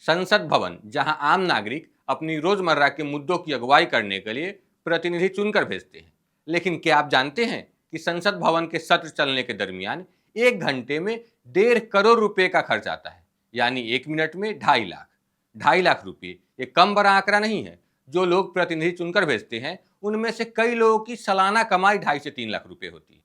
संसद भवन, जहां आम नागरिक अपनी रोजमर्रा के मुद्दों की अगुवाई करने के लिए प्रतिनिधि चुनकर भेजते हैं। लेकिन क्या आप जानते हैं कि संसद भवन के सत्र चलने के दरमियान 1 घंटे में 1.5 करोड़ रुपए का खर्च आता है, यानी 1 मिनट में 2.5 लाख। 2.5 लाख रुपए ये कम बड़ा आंकड़ा नहीं है। जो लोग प्रतिनिधि चुनकर भेजते हैं उनमें से कई लोगों की सालाना कमाई 2.5 से 3 लाख रुपए होती है।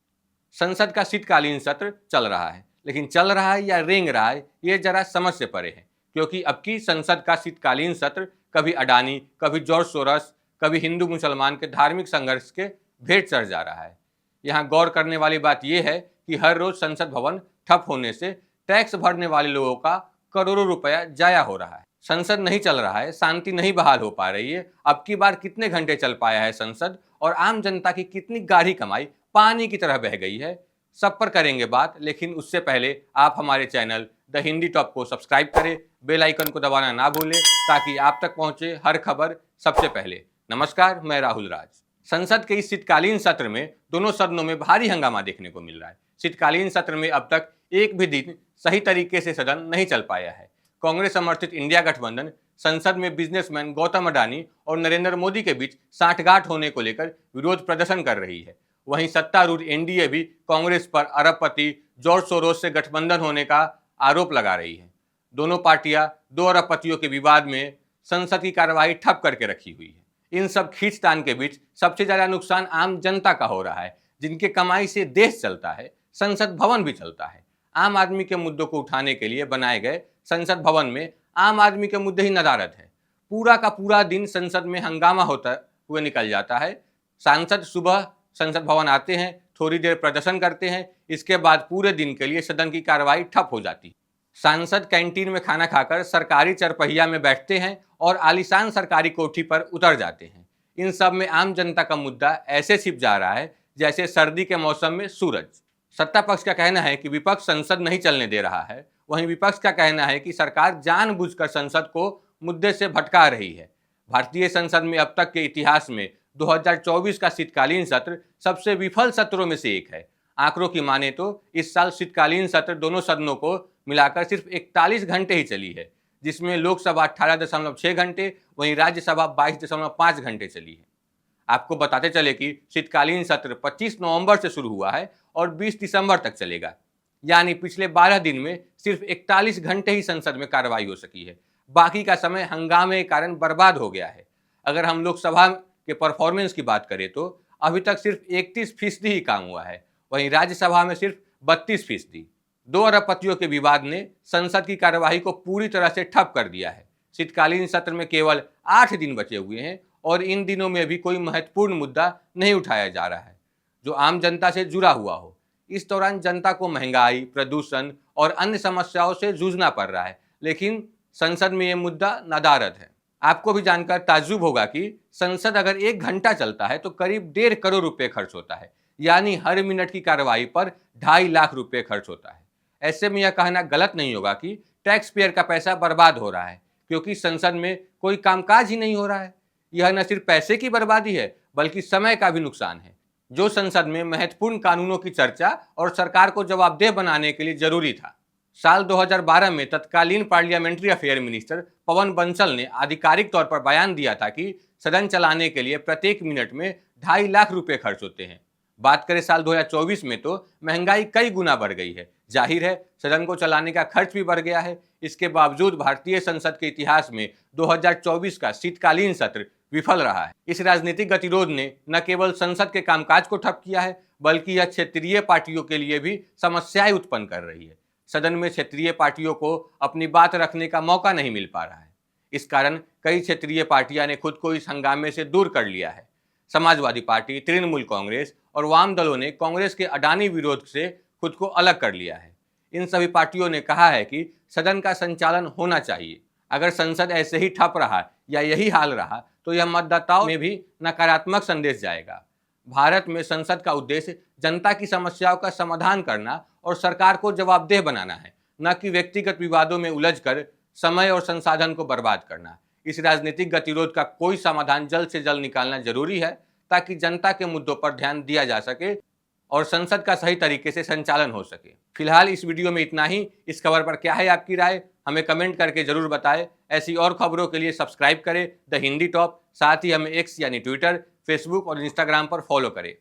संसद का शीतकालीन सत्र चल रहा है, लेकिन चल रहा है या रेंग रहा है ये जरा समझ से परे है, क्योंकि अब की संसद का शीतकालीन सत्र कभी अडानी, कभी जॉर्ज सोरस, कभी हिंदू मुसलमान के धार्मिक संघर्ष के भेंट चढ़ जा रहा है। यहाँ गौर करने वाली बात यह है कि हर रोज संसद भवन ठप होने से टैक्स भरने वाले लोगों का करोड़ों रुपया जाया हो रहा है। संसद नहीं चल रहा है, शांति नहीं बहाल हो पा रही है। अब की बार कितने घंटे चल पाया है संसद, और आम जनता की कितनी गाढ़ी कमाई पानी की तरह बह गई है, सब पर करेंगे बात। लेकिन उससे पहले आप हमारे चैनल द हिंदी टॉप को सब्सक्राइब करें, बेल आइकन को दबाना ना भूलें, ताकि आप तक पहुंचे हर खबर सबसे पहले। नमस्कार, मैं राहुल राज। संसद के इस शीतकालीन सत्र में दोनों सदनों में भारी हंगामा देखने को मिल रहा है। शीतकालीन सत्र में अब तक एक भी दिन सही तरीके से सदन नहीं चल पाया है। कांग्रेस समर्थित इंडिया गठबंधन संसद में बिजनेसमैन गौतम अडानी और नरेंद्र मोदी के बीच सांठगांठ होने को लेकर विरोध प्रदर्शन कर रही है। वहीं सत्तारूढ़ एनडीए भी कांग्रेस पर अरबपति जॉर्ज सोरोस से गठबंधन होने का आरोप लगा रही है। दोनों पार्टियां 2 अरबपतियों के विवाद में संसद की कार्यवाही ठप करके रखी हुई है। इन सब खींचतान के बीच सबसे ज्यादा नुकसान आम जनता का हो रहा है, जिनके कमाई से देश चलता है, संसद भवन भी चलता है। आम आदमी के मुद्दों को उठाने के लिए बनाए गए संसद भवन में आम आदमी के मुद्दे ही नदारद है। पूरा का पूरा दिन संसद में हंगामा होता हुए निकल जाता है। सांसद सुबह संसद भवन आते हैं, थोड़ी देर प्रदर्शन करते हैं, इसके बाद पूरे दिन के लिए सदन की कार्रवाई ठप हो जाती है। सांसद कैंटीन में खाना खाकर सरकारी चरपहिया में बैठते हैं और आलीशान सरकारी कोठी पर उतर जाते हैं। इन सब में आम जनता का मुद्दा ऐसे छिप जा रहा है जैसे सर्दी के मौसम में सूरज। सत्ता पक्ष का कहना है कि विपक्ष संसद नहीं चलने दे रहा है, वहीं विपक्ष का कहना है कि सरकार जानबूझकर संसद को मुद्दे से भटका रही है। भारतीय संसद में अब तक के इतिहास में 2024 का शीतकालीन सत्र सबसे विफल सत्रों में से एक है। आंकड़ों की माने तो इस साल शीतकालीन सत्र दोनों सदनों को मिलाकर सिर्फ 41 घंटे ही चली है, जिसमें लोकसभा 18.6 घंटे, वहीं राज्यसभा 22.5 घंटे चली है। आपको बताते चले कि शीतकालीन सत्र 25 नवंबर से शुरू हुआ है और 20 दिसंबर तक चलेगा, यानी पिछले 12 दिन में सिर्फ 41 घंटे ही संसद में कार्रवाई हो सकी है। बाकी का समय हंगामे के कारण बर्बाद हो गया है। अगर हम लोकसभा के परफॉर्मेंस की बात करें तो अभी तक सिर्फ 31% ही काम हुआ है, वहीं राज्यसभा में सिर्फ 32%। 2 अरबपतियों के विवाद ने संसद की कार्यवाही को पूरी तरह से ठप कर दिया है। शीतकालीन सत्र में केवल 8 दिन बचे हुए हैं और इन दिनों में भी कोई महत्वपूर्ण मुद्दा नहीं उठाया जा रहा है जो आम जनता से जुड़ा हुआ हो। इस दौरान जनता को महंगाई, प्रदूषण और अन्य समस्याओं से जूझना पड़ रहा है, लेकिन संसद में ये मुद्दा नदारद है। आपको भी जानकर ताज्जुब होगा कि संसद अगर 1 घंटा चलता है तो करीब 1.5 करोड़ रुपए खर्च होता है, यानी हर मिनट की कार्रवाई पर 2.5 लाख रुपए खर्च होता है। ऐसे में यह कहना गलत नहीं होगा कि टैक्स पेयर का पैसा बर्बाद हो रहा है, क्योंकि संसद में कोई कामकाज ही नहीं हो रहा है। यह न सिर्फ पैसे की बर्बादी है, बल्कि समय का भी नुकसान है, जो संसद में महत्वपूर्ण कानूनों की चर्चा और सरकार को जवाबदेह बनाने के लिए जरूरी था। साल 2012 में तत्कालीन पार्लियामेंट्री अफेयर मिनिस्टर पवन बंसल ने आधिकारिक तौर पर बयान दिया था कि सदन चलाने के लिए प्रत्येक मिनट में 2.5 लाख रुपए खर्च होते हैं। बात करें साल 2024 में तो महंगाई कई गुना बढ़ गई है। जाहिर है सदन को चलाने का खर्च भी बढ़ गया है। इसके बावजूद भारतीय संसद के इतिहास में 2024 का शीतकालीन सत्र विफल रहा है। इस राजनीतिक गतिरोध ने न केवल संसद के कामकाज को ठप किया है, बल्कि यह क्षेत्रीय पार्टियों के लिए भी समस्याएं उत्पन्न कर रही है। सदन में क्षेत्रीय पार्टियों को अपनी बात रखने का मौका नहीं मिल पा रहा है। इस कारण कई क्षेत्रीय पार्टियां ने खुद को इस हंगामे से दूर कर लिया है। समाजवादी पार्टी, तृणमूल कांग्रेस और वाम दलों ने कांग्रेस के अडानी विरोध से खुद को अलग कर लिया है। इन सभी पार्टियों ने कहा है कि सदन का संचालन होना चाहिए। अगर संसद ऐसे ही ठप रहा या यही हाल रहा तो यह मतदाताओं में भी नकारात्मक संदेश जाएगा। भारत में संसद का उद्देश्य जनता की समस्याओं का समाधान करना और सरकार को जवाबदेह बनाना है, न कि व्यक्तिगत विवादों में उलझकर समय और संसाधन को बर्बाद करना। इस राजनीतिक गतिरोध का कोई समाधान जल्द से जल्द निकालना जरूरी है, ताकि जनता के मुद्दों पर ध्यान दिया जा सके और संसद का सही तरीके से संचालन हो सके। फिलहाल इस वीडियो में इतना ही। इस खबर पर क्या है आपकी राय, हमें कमेंट करके जरूर बताएं। ऐसी और खबरों के लिए सब्सक्राइब करें द हिंदी टॉप। साथ ही हमें एक्स यानी ट्विटर, फेसबुक और इंस्टाग्राम पर फॉलो करें।